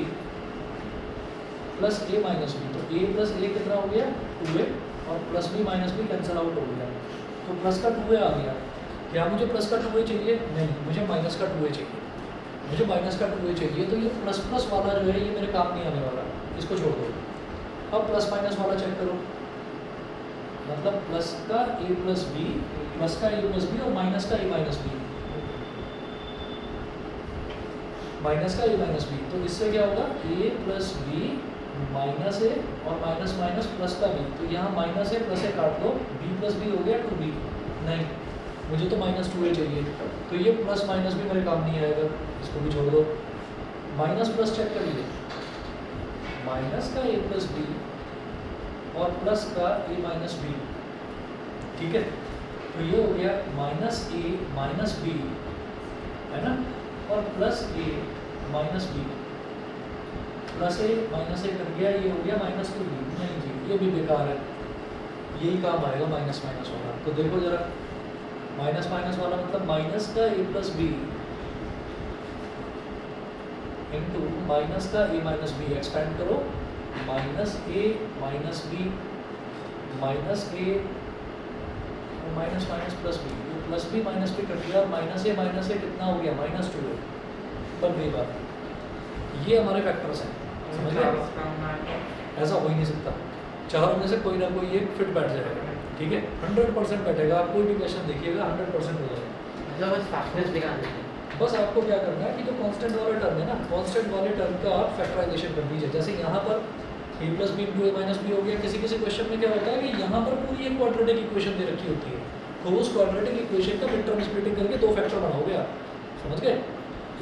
S2: plus a minus b, तो ए प्लस ए कितना हो गया 2a, और plus b minus b cancel out हो गया, तो प्लस का 2a आ गया। क्या मुझे प्लस का 2a चाहिए? नहीं, मुझे माइनस का 2a चाहिए। मुझे माइनस का 2a चाहिए, तो ये प्लस प्लस वाला जो है ये मेरे काम नहीं आने वाला, इसको छोड़ दो। अब प्लस माइनस वाला चेक करो, मतलब प्लस का ए प्लस बी, प्लस का ए प्लस बी और माइनस का ए माइनस बी, माइनस का ए माइनस बी। तो इससे क्या होगा, ए प्लस बी माइनस ए और माइनस माइनस प्लस का बी, तो यहाँ माइनस ए प्लस ए काट दो, बी प्लस बी हो गया 2b। नहीं, मुझे तो माइनस 2a चाहिए, तो ये प्लस माइनस भी मेरे काम नहीं आएगा, इसको भी छोड़ दो। माइनस प्लस चेक करिए, माइनस का ए प्लस बी और प्लस का ए माइनस बी, ठीक है। तो ये हो गया माइनस ए माइनस बी, है ना, और plus a minus B, plus a minus ए कर गया, ये हो गया माइनस 2b। नहीं जी, ये भी बेकार है, यही काम आएगा माइनस माइनस वाला। तो देखो जरा, माइनस माइनस वाला मतलब माइनस का ए प्लस बी इंटू माइनस का ए माइनस बी, एक्सपेंड करो, minus a minus b minus a और minus minus plus b, plus b minus b cut गया, और माइनस ए कितना हो गया, माइनस 2a। बन गई बात। ये हमारे फैक्टर्स हैं, समझ गए? ऐसा हो ही नहीं सकता, चारों में से कोई ना कोई एक फिट बैठ जाएगा, ठीक है, 100% बैठेगा। आप कोई भी क्वेश्चन देखिएगा 100% हो जाएगा।
S3: बस फैक्टर्स दिखा देते हैं।
S2: बस आपको क्या करना है कि जो कांस्टेंट वाला टर्म है ना, कांस्टेंट वाले टर्म का आप फैक्टराइजेशन कर दीजिए। जैसे यहाँ पर ए प्लस बी इंटू ए माइनस बी हो गया। किसी किसी क्वेश्चन में क्या होता है कि यहाँ पर पूरी एक क्वाड्रेटिक इक्वेशन दे रखी होती है, तो उस क्वाड्रेटिक इक्वेशन का मिड टर्म स्प्लिटिंग करके 2 फैक्टर बनाओगे आप, समझ गए?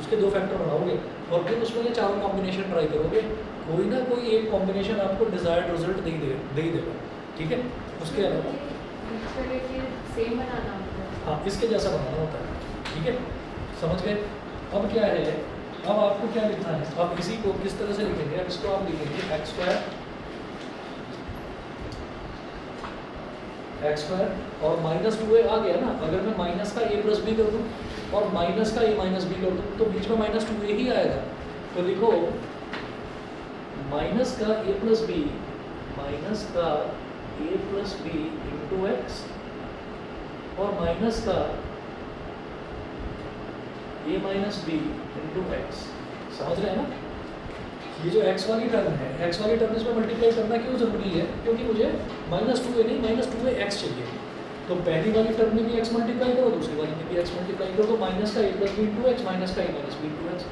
S2: उसके 2 फैक्टर बनाओगे और फिर उसमें ये चारों कॉम्बिनेशन ट्राई करोगे, कोई ना कोई एक कॉम्बिनेशन आपको डिजायर्ड रिजल्ट दे ही देगा, ठीक है? उसके अलावा
S6: सेम बनाना होता है।
S2: हाँ, इसके जैसा बनाना होता है, ठीक है? समझ गए? अब क्या है, अब आपको क्या लिखना है, अब इसी को किस तरह से लिखेंगे, अब इसको आप लिखेंगे x स्क्वायर और माइनस 2a आ गया ना, अगर मैं माइनस का a प्लस बी कर दूँ और माइनस का a माइनस बी कर दूँ तो बीच में माइनस 2a ही आएगा, तो लिखो माइनस का a plus B into x और माइनस का a minus B into x, समझ रहे हैं ना? ये जो x वाली टर्म है, x वाली टर्म इसमें मल्टीप्लाई करना क्यों जरूरी है, क्योंकि मुझे माइनस 2a नहीं माइनस 2ax चाहिए, तो पहली वाली टर्म में भी x मल्टीप्लाई करो, दूसरी वाली में भी x मल्टीप्लाई करो, तो माइनस का a plus B into x minus का a minus B into x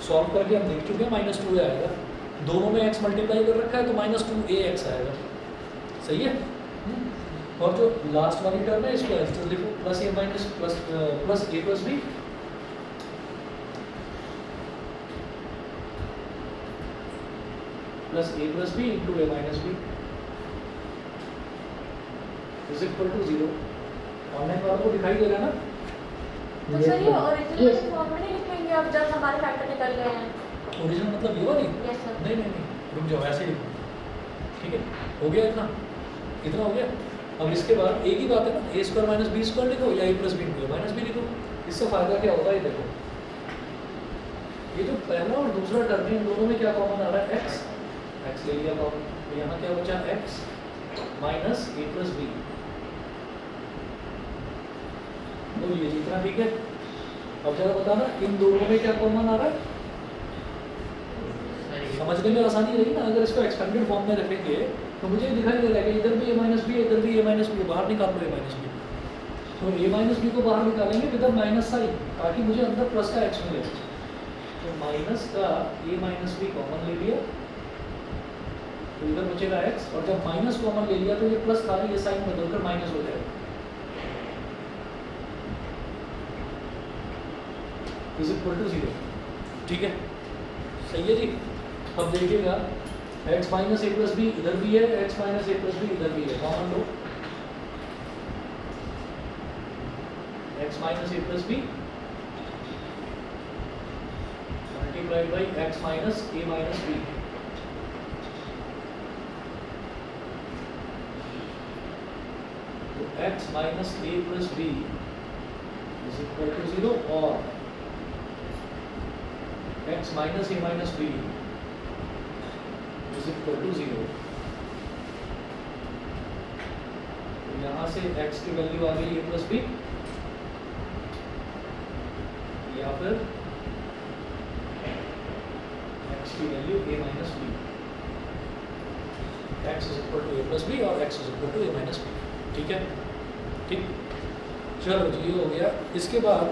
S2: solve करके हम देख चुके हैं माइनस 2a आएगा, दोनों में x मल्टीप्लाई कर रखा है तो माइनस 2ax आएगा, सही है? और जो लास्ट वाली टर्म है इसको इस तरह लिखो plus a minus plus a plus b plus a plus B into a minus b is equal to 0। Online वालों को दिखाई दे रहा है ना?
S6: तो सर ये ओरिजिनल फॉर्म में नहीं लिखेंगे अब जब हमारे फैक्टर निकल गए हैं?
S2: ओरिजिनल मतलब ये वाली?
S6: Yes sir.
S2: नहीं, रुक जाओ, ऐसे ही लिखो, ठीक है? हो गया इतना हो गया। अब इसके बाद एक ही बात है ना, a square minus b square लिखो या a plus B into a minus b लिखो, इससे फायदा क्या होगा ये देखो, ये जो पहला और दूसरा टर्म है इन दोनों में क्या कॉमन आ रहा है, x ले लिया कॉमन, तो यहाँ क्या बचा x minus a plus b, बोलिए जी इतना ठीक है? अब जरा बताना इन दोनों में क्या कॉमन आ रहा है, समझने में आसानी रही ना? अगर इसको एक्सपेंडेड फॉर्म में रखेंगे तो मुझे दिखाई दे रहा है कि इधर भी a माइनस बी इधर भी a माइनस बी, बाहर निकाल लो a माइनस बी, तो a माइनस बी को बाहर निकालेंगे विद माइनस साइन ताकि मुझे अंदर प्लस का x मिले, तो माइनस का a माइनस बी कॉमन ले लिया तो इधर बचेगा x, और जब माइनस कॉमन ले लिया तो ये प्लस था, ये साइन बदलकर माइनस हो जाएगा, इज इक्वल टू 0, ठीक है? सही है जी? अब देखिएगा x minus a plus b इधर भी है, x minus a plus b इधर भी है, कॉमन लो x minus a plus b multiplied by x minus a minus b, तो x minus a plus b is equal to 0 और x minus a minus b is equal to 0, तो यहाँ से x की वैल्यू आ गई a plus B या फिर x की value a minus b, x is equal to a plus b और x is equal to a minus b, ठीक है? ठीक, चलो जी ये हो गया। इसके बाद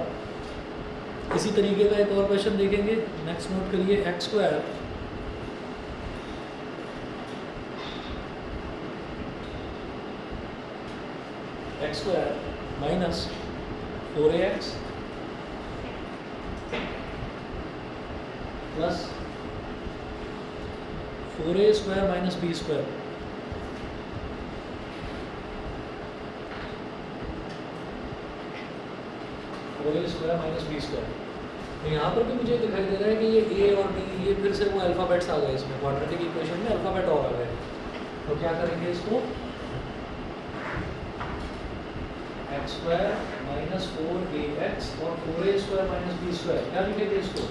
S2: इसी तरीके का एक और क्वेश्चन देखेंगे, नेक्स्ट नोट करिए x square minus 4ax plus 4a square minus b square, square minus b square, तो यहाँ पर भी मुझे दिखाई दे रहा है कि ये a और b ये फिर से वो अल्फ़ाबेट्स आ गए इसमें, क्वाड्रेटिक इक्वेशन में अल्फ़ाबेट और आ गए, तो क्या करेंगे इसको x स्क्वायर माइनस 4ax और 4a square minus b square, क्या लिखेंगे इसको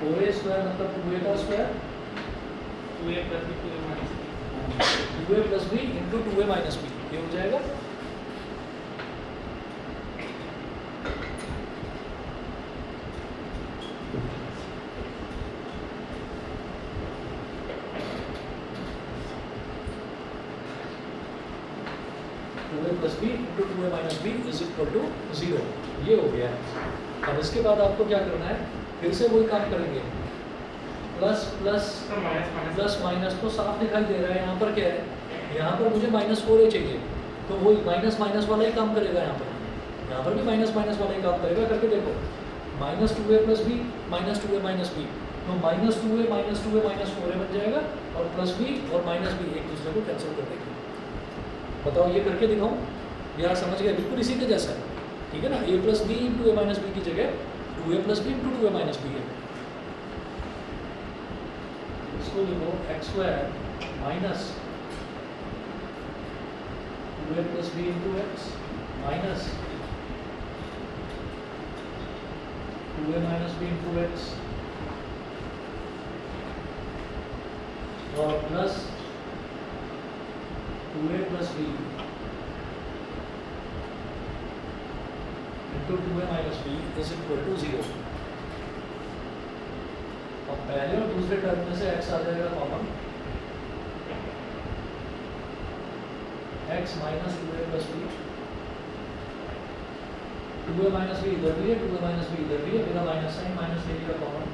S2: 4a स्क्वायर मतलब 2a का square
S1: 2a plus b 2a minus b
S2: 2a plus B into 2a minus b, ये हो जाएगा। Plus B into 2a minus b is equal to 0, ये हो गया है। अब इसके बाद आपको क्या करना है, फिर से वही काम करेंगे, प्लस प्लस प्लस माइनस तो साफ दिखाई दे रहा है, यहाँ पर क्या है, यहाँ पर मुझे माइनस 4a चाहिए, तो वो माइनस माइनस वाला ही काम करेगा यहाँ पर भी माइनस माइनस वाला ही काम करेगा। करके देखो, minus 2a plus b minus 2a minus b, तो minus 2a minus 2a minus 4a बन जाएगा और प्लस बी और माइनस बी एक दूसरे को कैंसिल कर देंगे। बताओ ये करके दिखाऊं? यार समझ गया, बिल्कुल इसी के जैसा है, ठीक है ना। a plus B into A minus b की जगह 2a plus B into 2a minus b है। इसको लिखो x square minus 2a plus B into x minus 2a minus B into x और plus 2a plus B into 2a minus b is equal to 0। अब पहले और दूसरे term में से x आ जाएगा common, x minus 2a plus b, 2a minus b इधर भी है, 2a माइनस बी इधर भी है, बिना माइनस साइन माइनस ले लिया कॉमन,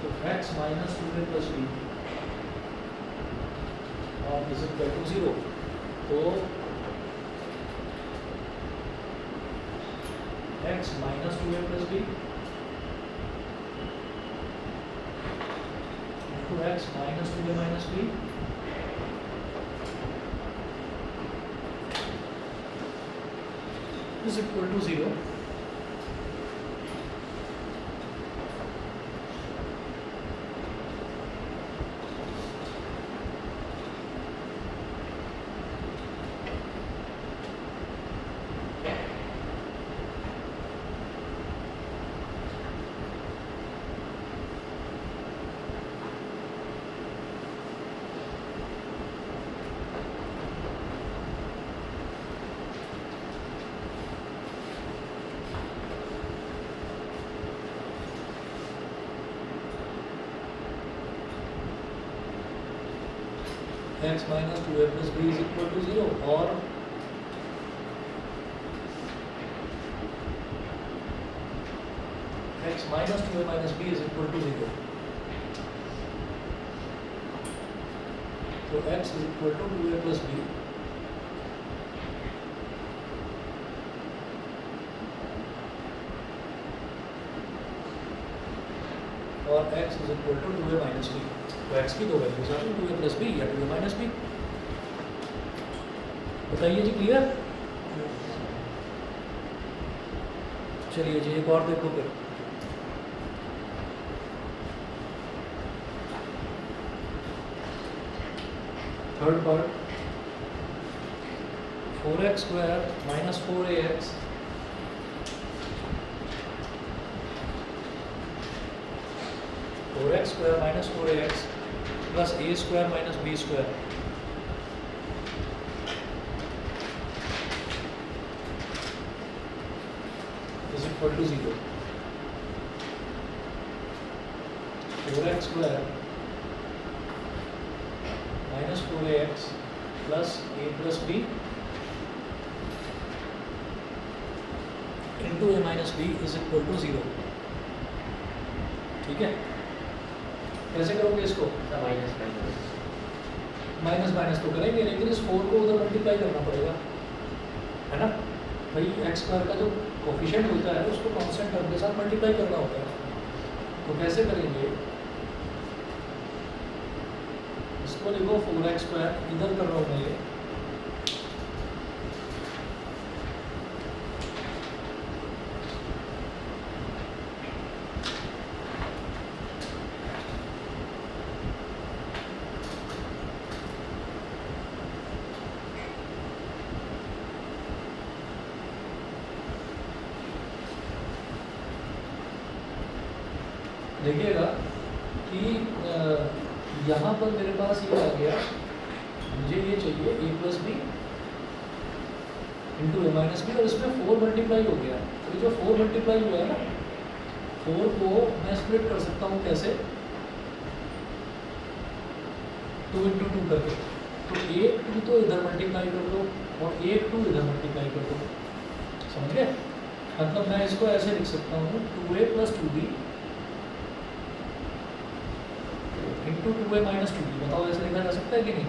S2: तो x minus 2a plus b और इज इक्वल टू 0। तो x minus 2a plus B into x minus 2a minus b is equal to 0। x minus 2a plus b is equal to 0 और x minus 2a minus b is equal to 0। तो x is equal to 2a plus b और x is equal to 2a minus b. तो x की दो values आ गई, 2a plus B या 2a minus B. बताइए जी, clear? चलिए जी एक और देखो फिर। Third part, 4x square minus 4ax x square minus 4ax plus a square minus b square is equal to 0। 4x square minus 4ax plus a plus b into a minus b is equal to 0। ठीक है, कैसे करोगे इसको?
S3: Minus minus
S2: minus minus तो करेंगे, लेकिन इस 4 को उधर मल्टीप्लाई करना पड़ेगा, है ना भाई। एक्स स्क्वायर का जो कोफिशिएंट होता है उसको कांस्टेंट टर्म के साथ मल्टीप्लाई करना होता है। तो कैसे करेंगे? इसको लिखो 4x स्क्वायर, इधर कर रहा हूँ मैं ये, देखिएगा कि यहाँ पर मेरे पास ये आ गया, मुझे ये चाहिए a plus B into A minus b और इसमें 4 मल्टीप्लाई हो गया। तो ये जो 4 मल्टीप्लाई हुआ है ना, 4 को मैं स्प्लिट कर सकता हूँ कैसे? 2 इंटू 2 करके। तो 1 2 तो इधर मल्टीप्लाई कर दो और 1 2 इधर मल्टीप्लाई कर दो, समझ गए? मतलब मैं इसको ऐसे लिख सकता हूँ 2a plus 2b into two a minus two b. बताओ ऐसे लिखा जा सकता है कि नहीं?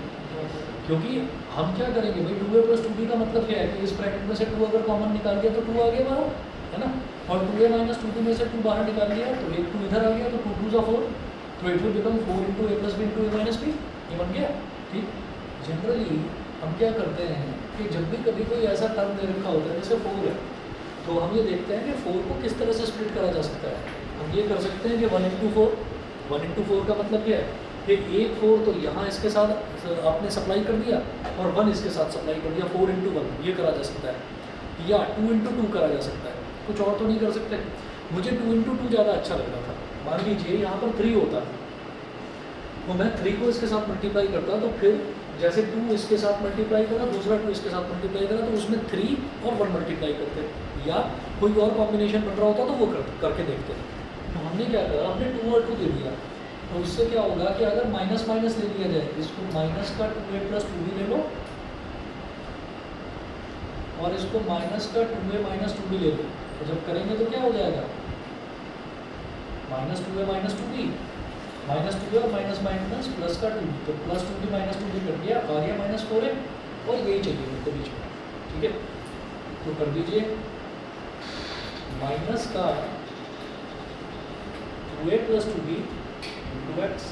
S2: क्योंकि हम क्या करेंगे भाई, two a plus two b का मतलब क्या है कि इस ब्रैकेट में से टू अगर कॉमन निकाल दिया तो टू आ गया बाहर, है ना। और two a minus two b में से टू बाहर निकाल दिया तो एक टू इधर आ गया, तो टू टू ज़ा फोर, तो it will become four into a plus B into A minus b. ये बन गया, ठीक। जनरली हम क्या करते हैं कि जब भी कभी कोई ऐसा टर्म दे रखा होता है जैसे फोर है, तो हम ये देखते हैं कि फोर को किस तरह से स्प्लिट करा जा सकता है। हम ये कर सकते हैं कि वन इंटू फोर का मतलब क्या है कि एक फोर तो यहाँ इसके साथ आपने सप्लाई कर दिया और वन इसके साथ सप्लाई कर दिया, फोर इंटू वन ये करा जा सकता है। या टू इंटू टू करा जा सकता है, कुछ और तो नहीं कर सकते। मुझे टू इंटू टू ज़्यादा अच्छा लग रहा था। मान लीजिए यहाँ पर थ्री होता तो मैं थ्री को इसके साथ मल्टीप्लाई करता, तो फिर जैसे टू इसके साथ मल्टीप्लाई करा, दूसरा टू इसके साथ मल्टीप्लाई करा, तो उसमें थ्री और वन मल्टीप्लाई करते, या कोई और कॉम्बिनेशन बन रहा होता तो वो करके देखते। तो हमने क्या करा, हमने टू और टू दे दिया, तो उससे क्या होगा कि अगर माइनस माइनस ले लिया जाए, इसको माइनस का two a plus two b ले लो और इसको माइनस का two a minus two b ले लो, तो जब करेंगे तो क्या हो जाएगा, minus two a minus two b, minus two और माइनस माइनस प्लस का टू, तो plus two b minus two b cut गया, आ गया माइनस फोर है, और यही चाहिए मेरे को बीच में, ठीक है। तो कर दीजिए माइनस का two a plus two b into x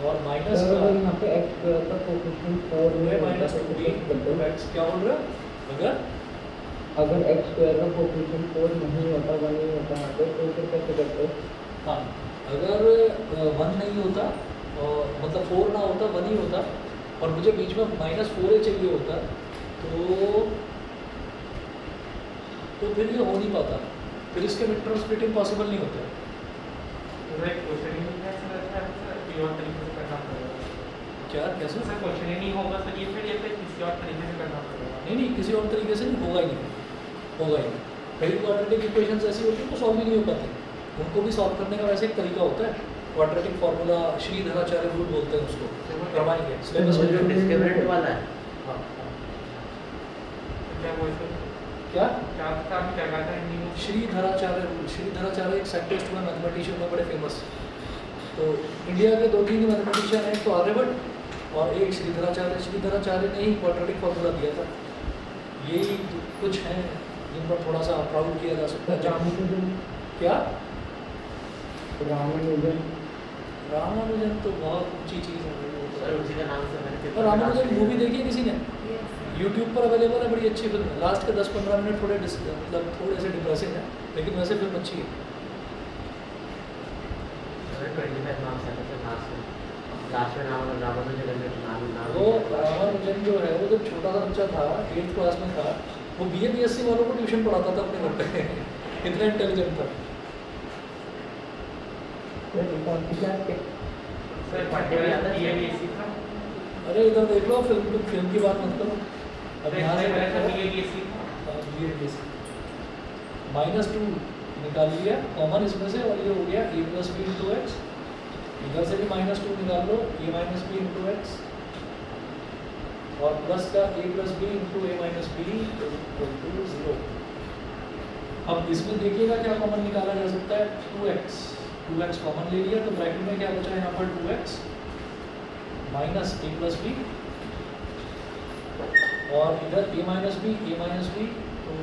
S2: और माइनस का
S5: यहाँ पे एक्स स्क्वायर का coefficient 4
S2: two a minus two b into x. क्या बोल रहा है,
S5: अगर एक्स स्क्वायर का कोफिशिएंट 4 नहीं होता, 1 नहीं होता यहाँ पे, तो फिर कैसे करते?
S2: हाँ, अगर वन नहीं होता और मतलब फोर ना होता, वन ही होता और मुझे बीच में माइनस फोर ही चाहिए होता, तो फिर ये हो नहीं पाता, फिर इसके मिड टर्म स्प्लिटिंग पॉसिबल नहीं होता।
S1: क्वेश्चन ही नहीं है सर, ऐसा किसी और तरीके से करना पड़ेगा।
S2: क्या कैसे?
S1: सर क्वेश्चन ही नहीं होगा सर, ये फिर किसी और तरीके से करना पड़ेगा।
S2: नहीं, किसी और तरीके से नहीं होगा ही नहीं, होगा ही नहीं। कई क्वाड्रेटिक इक्वेशंस ऐसी होती है तो सॉल्व ही नहीं हो पाते, उनको भी सॉल्व करने का वैसे एक तरीका होता है, क्वाड्रेटिक फार्मूला श्रीधराचार्य रूल बोलते हैं उसको, करवाएंगे सिलेबस में।
S3: जो डिस्क्रिमिनेंट वाला है,
S2: हाँ,
S1: क्या बोलते हैं,
S2: क्या
S1: क्या कहता है न्यू
S2: श्रीधराचार्य रूल। श्रीधराचार्य एक साइंटिस्ट हुए, मैथमेटिशियन में बड़े फेमस। तो इंडिया के दो तीन मैथमेटिशियन हैं, तो आर्यभट्ट और एक श्रीधराचार्य। श्रीधराचार्य ने ही क्वाड्रेटिक फार्मूला दिया था। यही कुछ हैं जिन पर थोड़ा सा प्राउड किया जा सकता है। क्या रामानुजन तो बहुत ऊंची चीज़
S3: सर
S2: है।
S3: उसी का नाम से मैंने
S2: और रामानुजन मूवी देखी है किसी ने? यूट्यूब पर अवेलेबल है, बड़ी अच्छी फिल्म है। लास्ट के 10-15 मिनट थोड़े मतलब थोड़े से डिप्रेसिंग है, लेकिन वैसे फिल्म अच्छी है।
S3: 25 नाम से लास्ट में नाम रामानुजन।
S2: वो रामानुजन जो है, वो जब छोटा सा बच्चा था, 8th क्लास में था, वो BA BSc वालों को ट्यूशन पढ़ाता था अपने घर पे। इतना इंटेलिजेंट था।
S1: सर पाठ्यक्रम ये भी इसी था।
S2: अरे इधर देख लो, फिल्म की बात मत करो। अब यहाँ से
S1: ये भी इसी था।
S2: माइनस टू निकाल लिया कॉमन इसमें से, और ये हो गया A plus B into X. इधर से भी माइनस टू निकाल लो, A minus B into x, और प्लस का ए plus B into A minus B equal to 0। अब इसमें देखिएगा क्या कॉमन निकाला जा सकता है, 2x कॉमन ले लिया, तो ब्रैकेट में क्या बचा है यहाँ पर 2x minus a plus b, और इधर ए माइनस बी, तो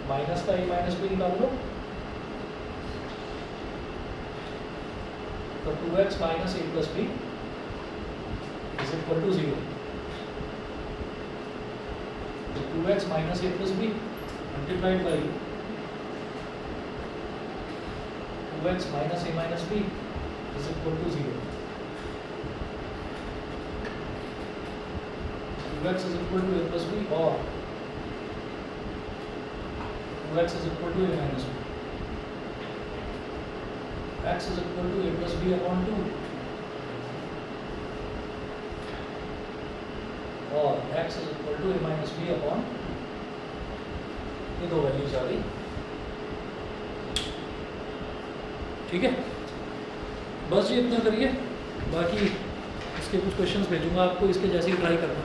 S2: माइनस का ए माइनस बी निकाल लो, तो 2x minus a plus b is equal to 0। तो 2x minus a plus b multiplied by 2x minus a minus b is equal to 0। 2x is equal to a plus b, or 2x is equal to a minus b. X is equal to a plus b upon 2, or x is equal to a minus b upon, ये दो values आ गई। ठीक है, बस ये इतना करिए, बाकी इसके कुछ क्वेश्चंस भेजूंगा आपको, इसके जैसे ही ट्राई करना।